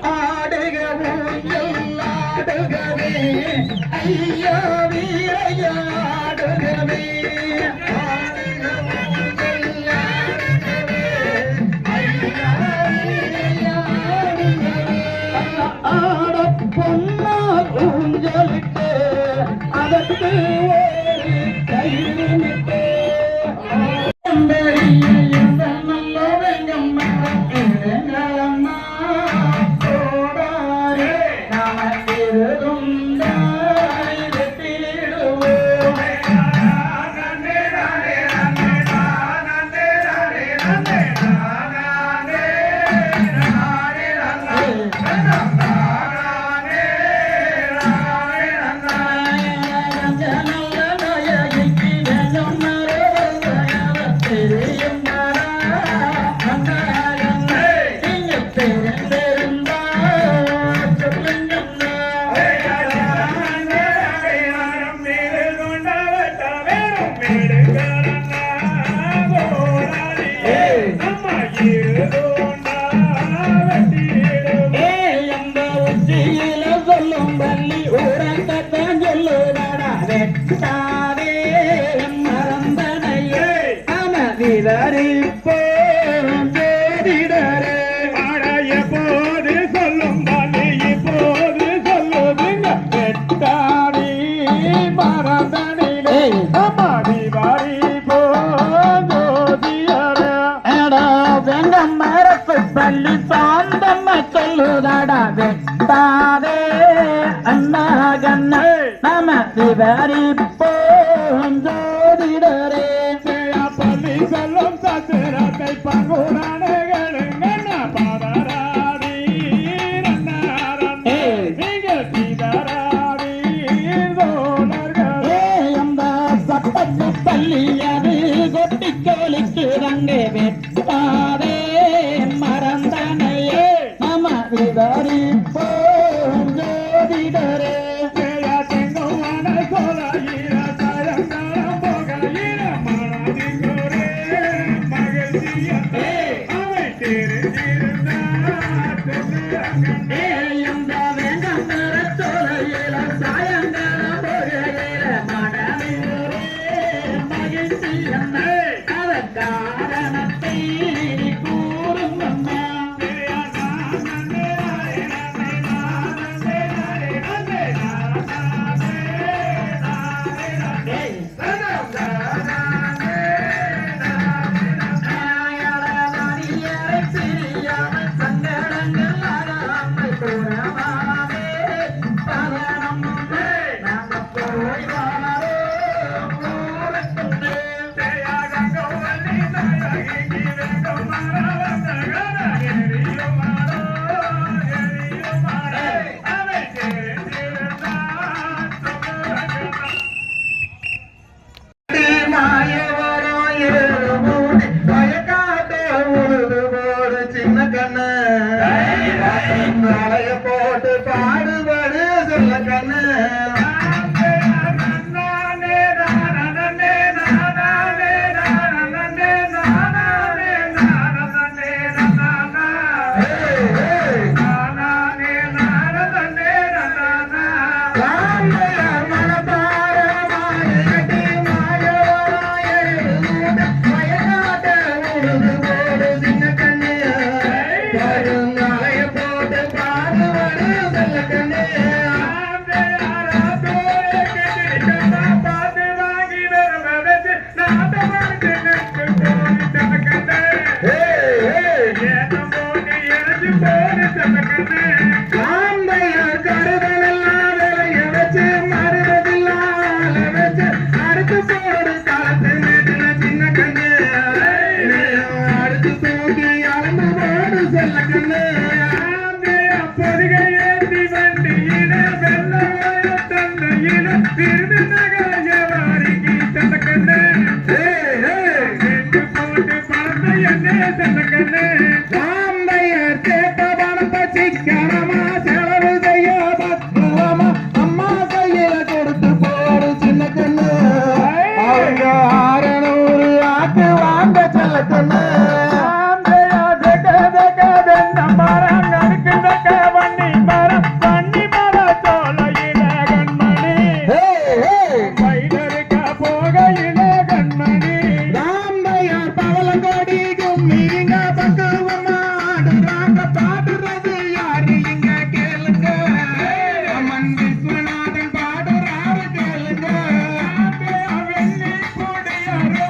ஆடுக ஊஞ்சல் ஆடுகவே ஐயா வீரையாடுகவே ஆட பொன்னா ஊஞ்சலிட்டு அதற்கு ஒரு கைவிட்டு பள்ளி சாந்தம்ம சொல்லுதடா வெட்டாதே அண்ணா கண்ண நம சிவரி போஞ்சோதிடரே பள்ளி சொல்லும் சத்திரத்தை பங்குரானங்களுங்க பாதராடி நீங்கள் சீதராடி சோழர்களே அந்த சட்டத்து பள்ளி அது கொட்டி கோலிக்கு ரங்கே வெட்டாதே மறந்தனையே நம விவரி போஞ்சோதிடரே செங்குவன சோழ போகையில மனதிற்கொரே மகிழ்ச்சியே அவை தெரிந்திருந்தார் இந்த வேங்கர சோழையில சாயங்கால போகையில மனதிற்கொரே மகிழ்ச்சியே அவ காரணத்தை போட்டு பாடுபடு சொல்ல கண்ணு நீங்க பக்குவமா ஆடுறாங்க பாடுறது யாரு இங்க கேளுங்க அம்மன் விஸ்வநாதன் பாடுறாரு கேளுங்க வெள்ளி கொடியாரோ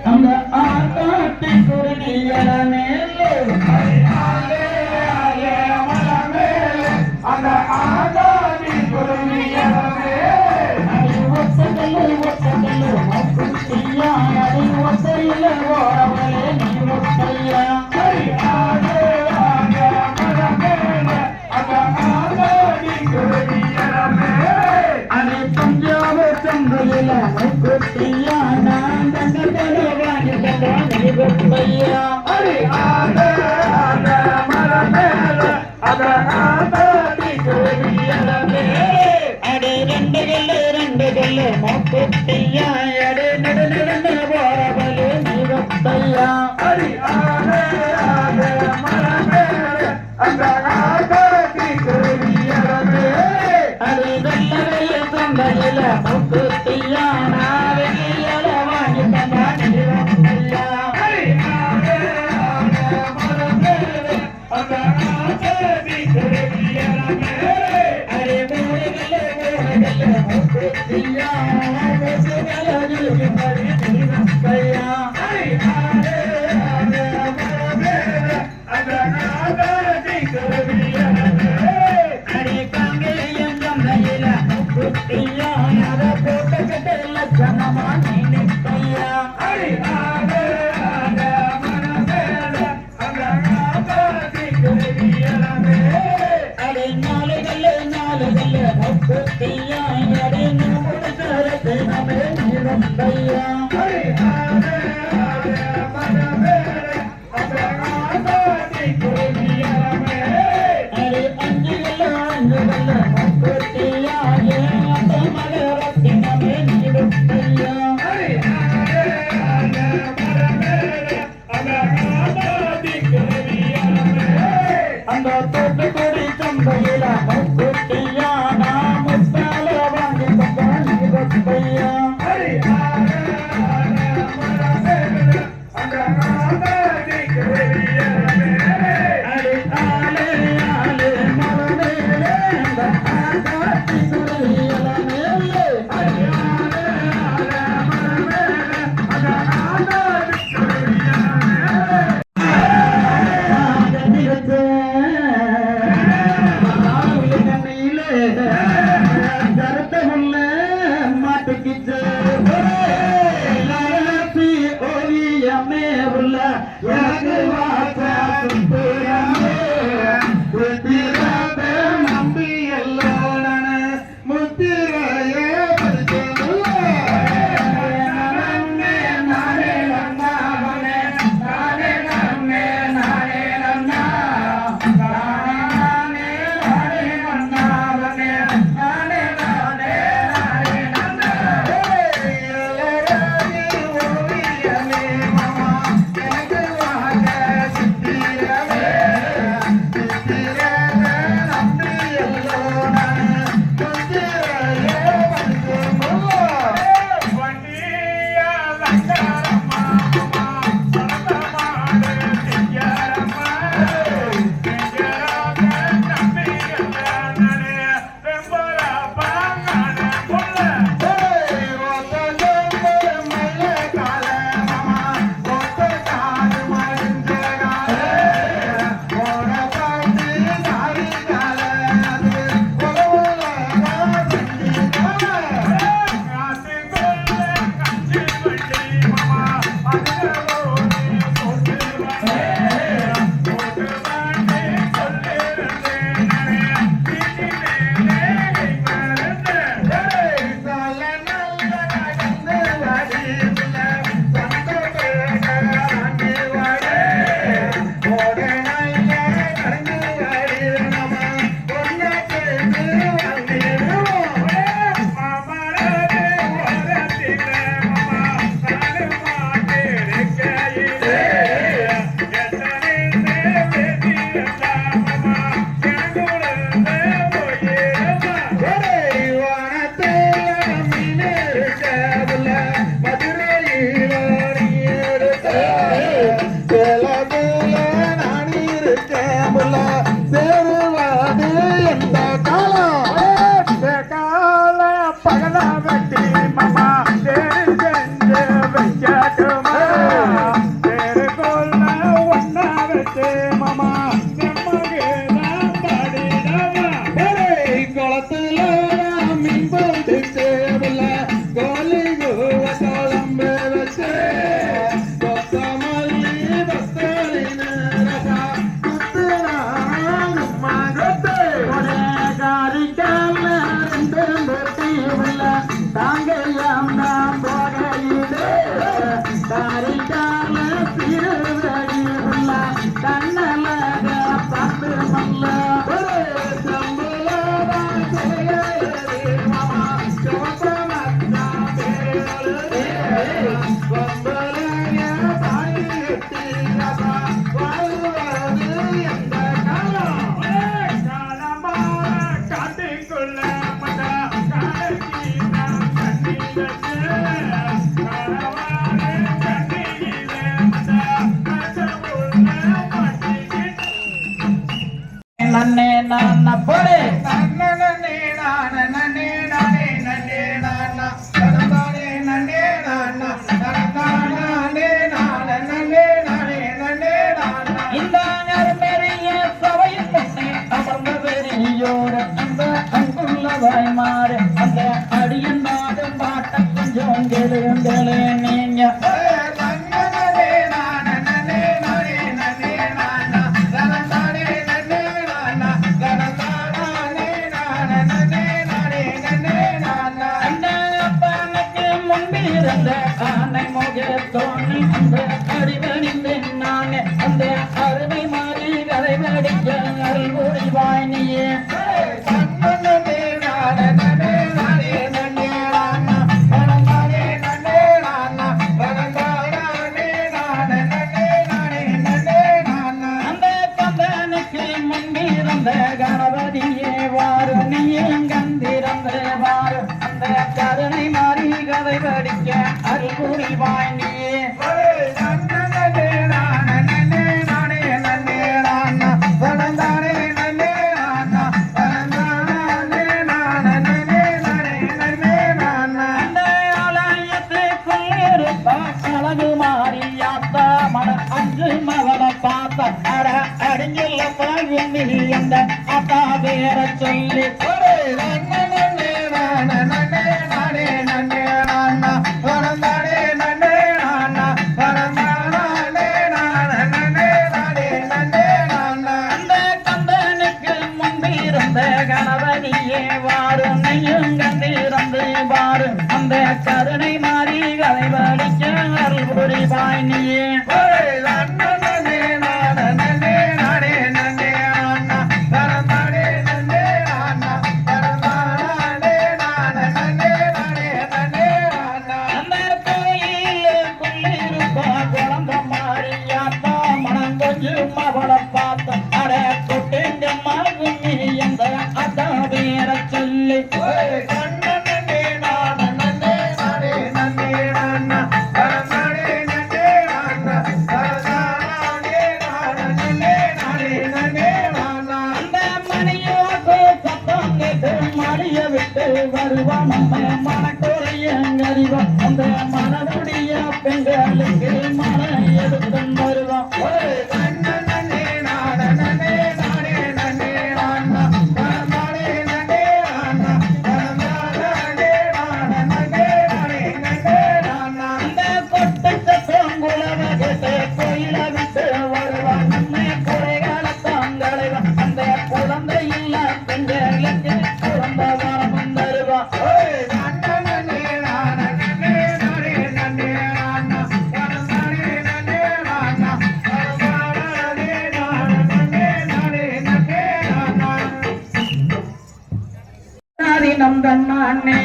அந்த ஆட்டாட்டி குருதியல மேலே அந்த ஆட்டாட்டி குருதியல மேலே ஒத்தகல்லு மக்குத்தியா அடி ஒத்தையில ஓரவலே நீ ஒத்தையா அடி பஞ்சாப சந்தையில மக்குத்தியா நான் தங்கத்தலை வாங்கி நீ ஒத்தையா அடி அடே ரெண்டு கல்லு மக்குத்தியா அடே நடு போரவலே நீ ஒத்தையா அடி அது வெள்ளவைய சந்தையில முக்குத்தியா நாவையில வாங்கி தந்தா நீ அரே மூடுகல்ல முக்குத்தியா அரே காங்கேயம் சந்தையில முக்குத்தியா அத போட்ட கட்ட லட்சணமா நீ நிற்கையா அடே நாலு கல்லு முக்குத்தியா அடே நூறு சரத்து நமே நிறந்தையா அடே அஞ்சு கல்லு முக்குத்தியா அந்த மலரத்தி நமே நிறந்தையா அந்த தோட்டக்குடி சந்தையில முக்குத்தியா நான் முத்தால வாங்கி தந்தா நீ ஒத்தையா தாங்கையாம் தான் போகையிலே தாரிக்கால சிறுவடி உள்ள கண்ணலக பார்த்து மல்ல நன்னே நான போடே நன்னே நான நன்னே நானே நன்னே நான தனதானே நன்னே நான தனதானே நான நன்னே நானே நன்னே நான இந்த பெரிய சபையின் முன்னே அமர்ந்த பெரியோர் அந்த அங்குள்ளவாய் மாறு அந்த அடியின் நாடும் பாட்ட கொஞ்சம் கேளுங்களே நீங்க ஆனை முகத்தோனி அந்த அடிவணிந்தேன் நானே அந்த அருமை மாறி கதை படிக்க அருள்புரி வாணியே அந்த கந்தனுக்கு முன்பிருந்த கணபதியே வாரு நீயும் கந்திருந்த வாரு அந்த கருணை மாறி கதை படிக்க அருள்புரி வாணியே அழகு மாறியாத்தா மன அஞ்சு மகள பார்த்த அட அடிஞ்சல பாகுமி அந்த அத்தா பேர சொல்லி கணபதியே வாரு நெய்யும் கந்திருந்து வாரு அந்த கருணை மாறி கதை படிக்க அருள்புரி வாணியே குழந்தை மாறியாத்தா மனம் கொஞ்சம் அவளை பார்த்த அட கொட்டுங்க மகுமி அந்த அத்தா பேர சொல்லி மடிய விட்டு வருவான் நம்ம மனக்குறையங்கறிவோம் அந்த மனமுடைய பெண்களுக்கு மன எடுத்து வருவான் கோயில விட்டு வருவான் நம்ம குறைகளை தாங்களைவான் அந்த குழந்தை இல்ல பெண்களுக்கு குழந்தை வரமும் தருவான் நந்தன் நானே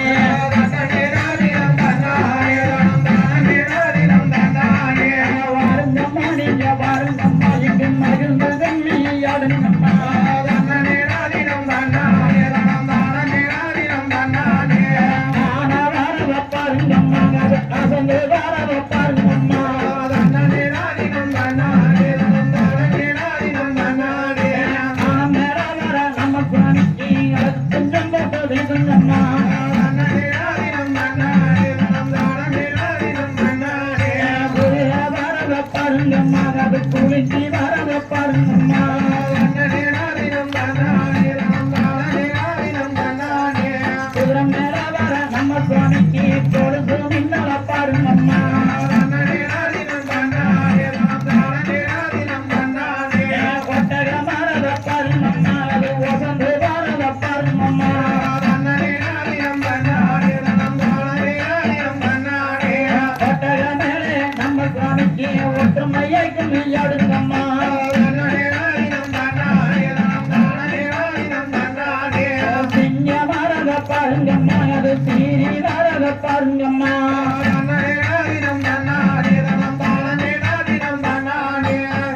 குளிச்சி வரத பாருங்கம்மா குதிரம் மேல வர நம்ம சுவாமிக்கு பொழுது மின்னல பாருங்கம்மா ஒட்டக மரத பாருங்கம்மா அது ஒசந்து வரத பாருங்கம்மா பாருங்கம்மா அது சீராத பாருங்கம்மா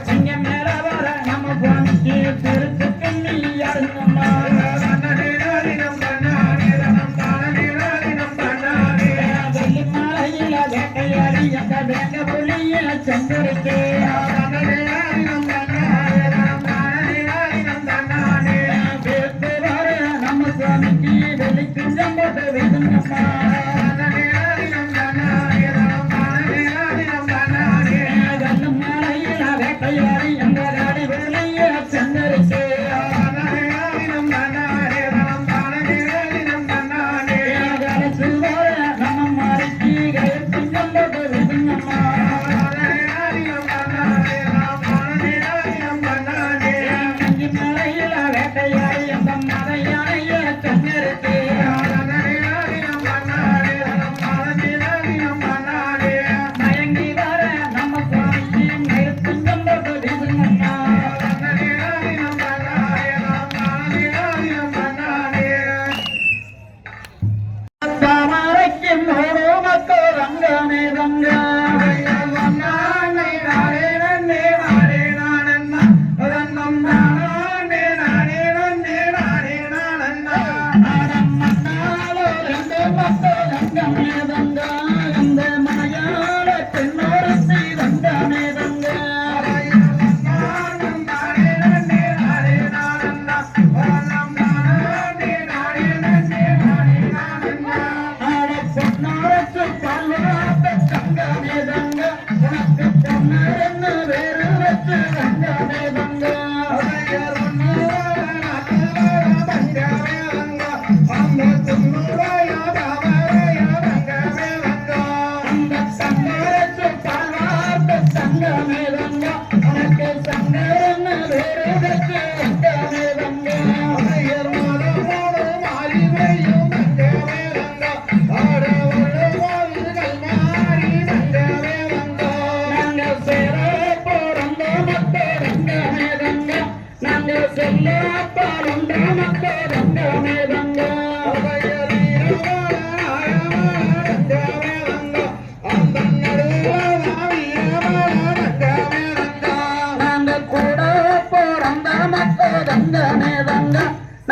சிங்கம் மேல வர நம்ம சுவாமிக்கு பெருசு பின்னி யாருங்கம்மா வெள்ளி மலையில வேட்டையாடி அந்த வேங்க புலிய சென்றிருக்கு நம்ம சுவாமிக்கு வெளி குஞ்சம் போட்டு வேணுங்கம்மா வேட்டையாடி அந்த நாடி வெளிய சென்றிருக்கு நம்ம மாறிக்கு குஞ்சம் போட்டு வேணுங்கம்மா மலையில வேட்டையாடி அந்த மலையானைய சென்றிருக்கு மயங்கி வர நம்ம சுவாமிக்கு குஞ்சம் போட்டு வேணுங்கம்மா தாமரைக்கு மூணு மக்கள் ரங்கமே ரங்க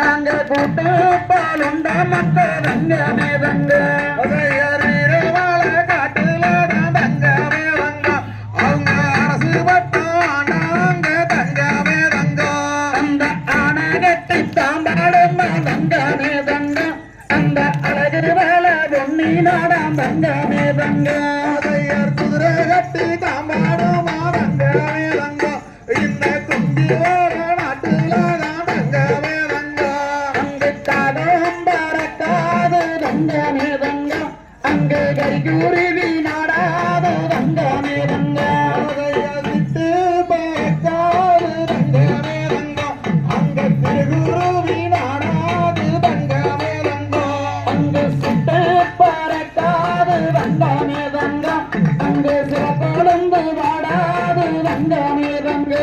நாங்க கூட்டு பாலுண்ட மக்கள் ரங்கமே ரங்க வீரவாள காட்டுல தங்கமே ரங்க அவங்க அரசு பட்டம் நாங்க தங்கமே ரங்க அந்த ஆனகத்தை தாம்பாடும் தங்கமே ரங்க அந்த அழகு வேலை பொன்னி நாடாம் தங்கமே ரங்க குதிரை கட்டி தாம்பாடும் தங்கமே ரங்க இந்த குண்டி நாட்டுல தங்கமே அங்க கரிகுருவி நாடாத ரங்கமே ரங்க விட்டு பார்க்காது ரங்கமே ரங்க அங்க திருகுருவி நாடாது ரங்கமே ரங்க அங்க சுட்டு பறக்காது ரங்கமே ரங்க அங்க சிறப்பொழுந்து வாடாது ரங்கமே ரங்க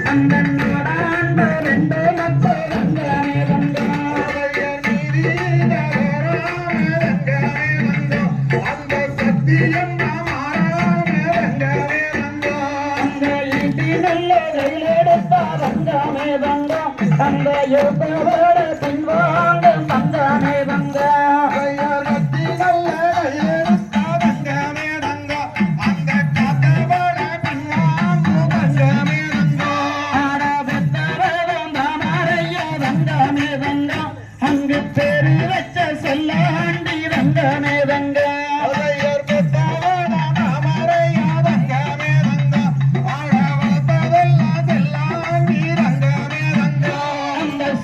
அந்த நாடாண்ட ரெண்டு மக்கள் ரங்கமே ரங்க அந்த சத்தியம் அந்த ஈட்டி நல்ல கையிலெடுத்த ரங்கமே ரங்க அந்த யோகோட பின்வாங்க ரங்கமே ரங்க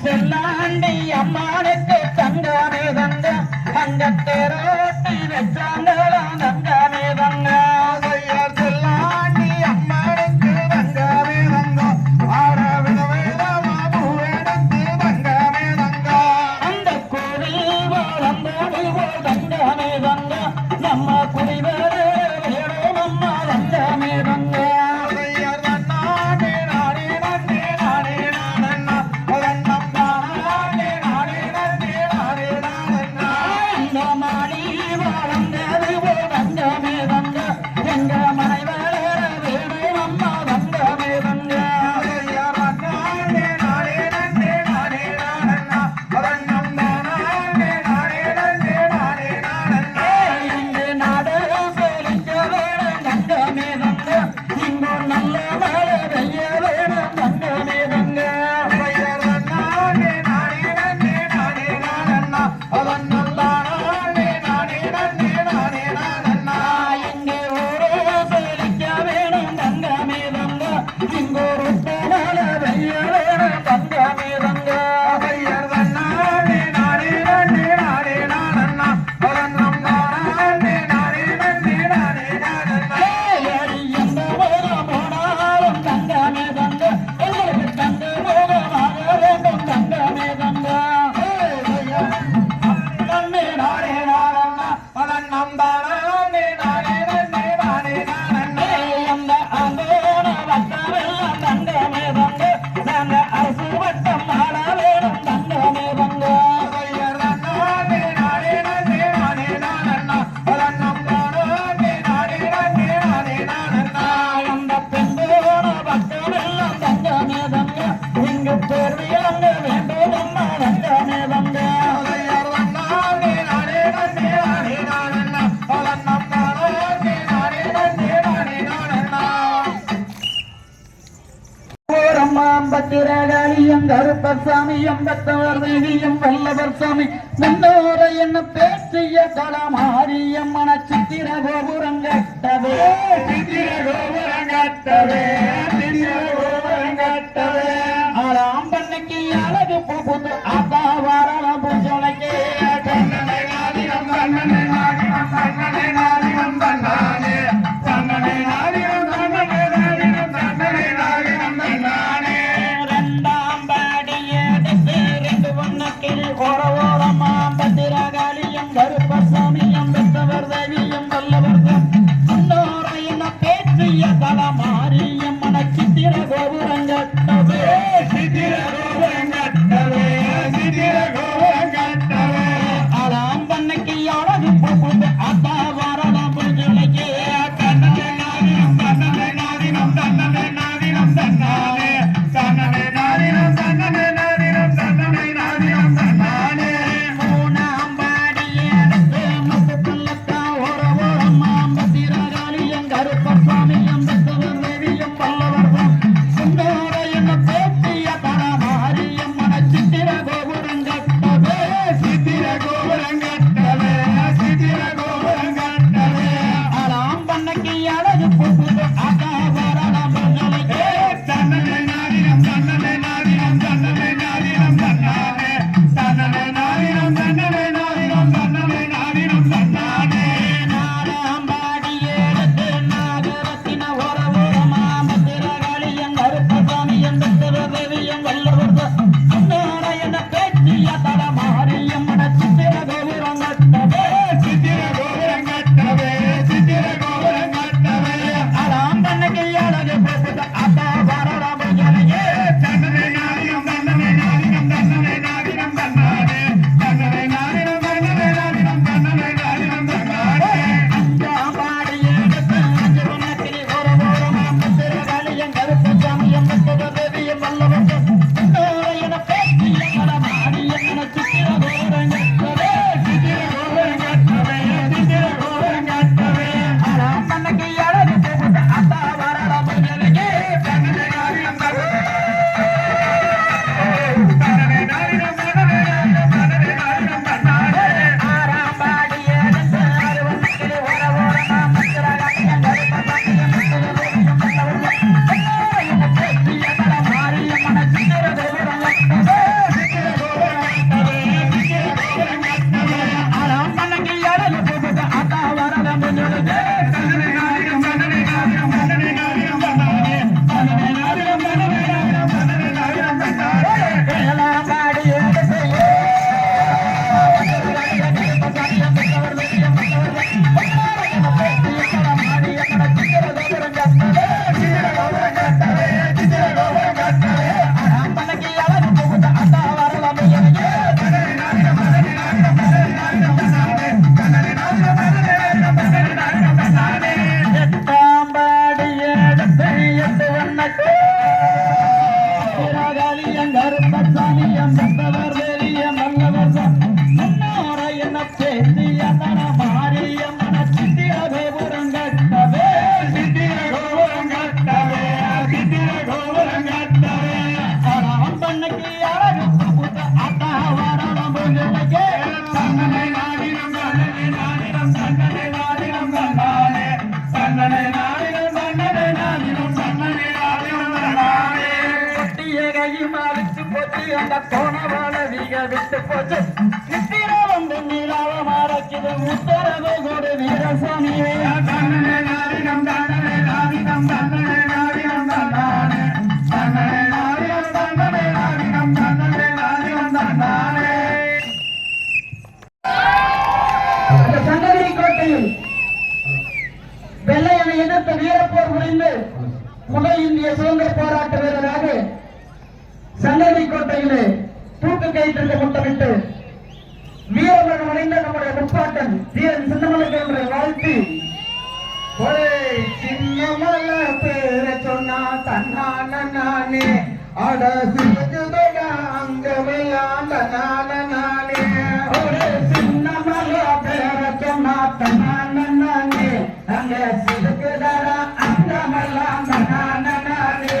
செல்லா கருப்பர் சாமி எம்பத்தவர் தேவியும் வல்லவர் சாமி முன்னோரை என்ன பேச்சிய தலமாரியம்மன சித்திர கோபுரங்கட்டவே ஆளாம்பண்ணைக்கு அழகு புகுது அப்பா வரலாம் பூஜனைக்கு கருப்பசாமியம் பெற்றவர் தேவியம் வல்லவர் முன்னோரையின பேச்சிய தலமாரியம் மன சித்திர கோபுரங்கட்டவே ஆளாம்பண்ணைக்கு அழகு புகுது அப்பா வரலாம் பூஜனைக்கு விட்டு போச்சு நித்திர வந்து நீராவ மாறக்கிது முத்தரவு கொடு வீரசாமியே சங்ககிரி கோட்டையில் வெள்ளையனை எதிர்த்து வீரப்போர் புரிந்து முதல் இந்திய சுதந்திர போராட்ட வீரராக சங்ககிரி கோட்டையிலே தூக்கு கயிற்றிற்கு முத்தமிட்டு வீரமரணம் அடைந்த நம்முடைய முப்பாட்டன் வீரன் சின்னமலை என்ற வாழ்த்தி சின்னமல பேர சொன்னா தன்னானே அட சிறுதா அங்க நானே சின்னமல பேர சொன்னா தன்னானே அங்க சிறுகுதாரா அங்க நானே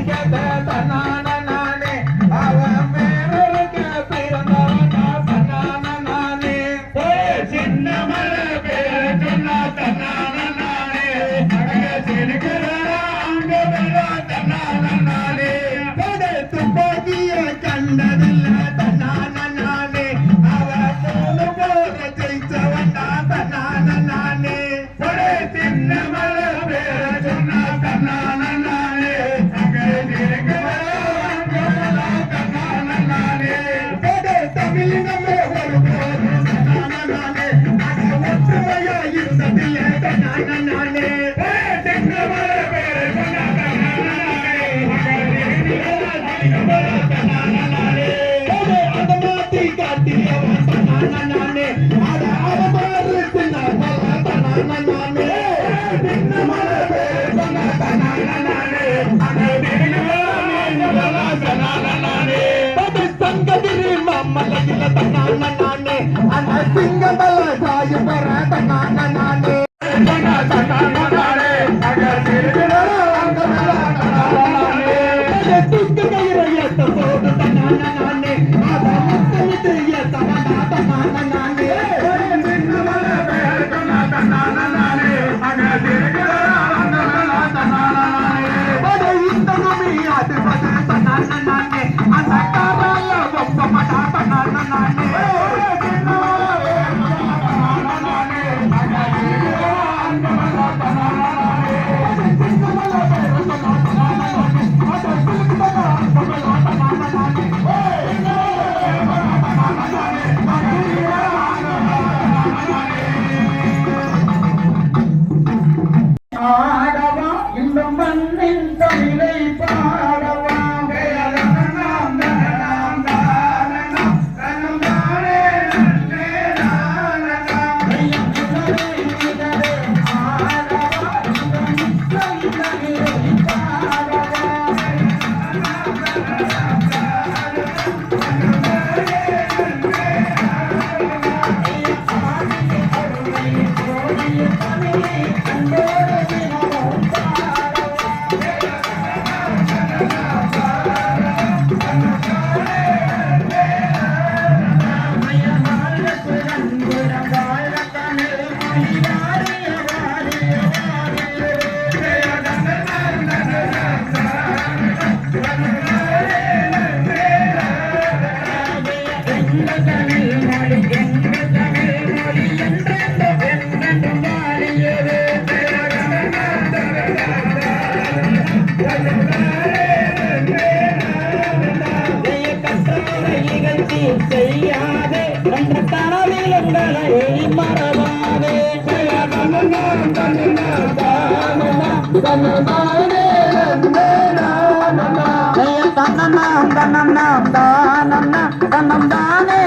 கேட்ட தன்னான நானே அவன் பேரருக்கு பிறந்தவனா தன்னான நானே சின்ன மலை பேரு சொன்னா தன்னான நானே அங்க சிறுகிறா அங்க வெள்ளா தன்னான நானே துப்பாக்கிய கண்டதில்ல தன்னான நானே அவன் மூணு போற ஜெயிச்சவனா தன்னான நானே சின்ன மலை பேரு சொன்னா தன்னான நானே அங்க சிறுகிறா அங்க வெள்ளா தன்னான நானே தமிழினமே ஒரு போதும் தன்னான நானே ஒற்றுமையா இருந்ததில்லை தன்னான நானே சின்ன மலை பேரு சொன்னா தன்னான நானே தன்னான நானே அத மாத்தி காட்டியவன் தன்னான நானே அத மாறு சின்ன மலை தன்னான நானே சின்ன மலை பேரு சொன்னா தன்னான நானே தன்னான நானே சங்கதிரி மம்மலையில தன்னான நானே அந்த சிங்கபல சாயு பெற தன்னான நானே தன்னான நானே அங்க சிறுகிறா அங்க மேல தன்னான நானே துக்கு கயிறை ஏத்த போடு தன்னான நானே அத முத்தமிட்டு ஏத்த வந்தா தன்னான நானே சின்னமல பேர் சொன்னா தன்னான நானே அங்க சிறுகிறா அங்க மேல தன்னான நானே இந்த நுமி அது பது தன்னான நானே அந்த காரால வம்ப மாட்டா தன்னான நானே ஆடவா இந்த மண்ணின் தமிழை பாடவா செய்யாதே அந்த கனவிலங்களை மறவாதே தன்னம் தானே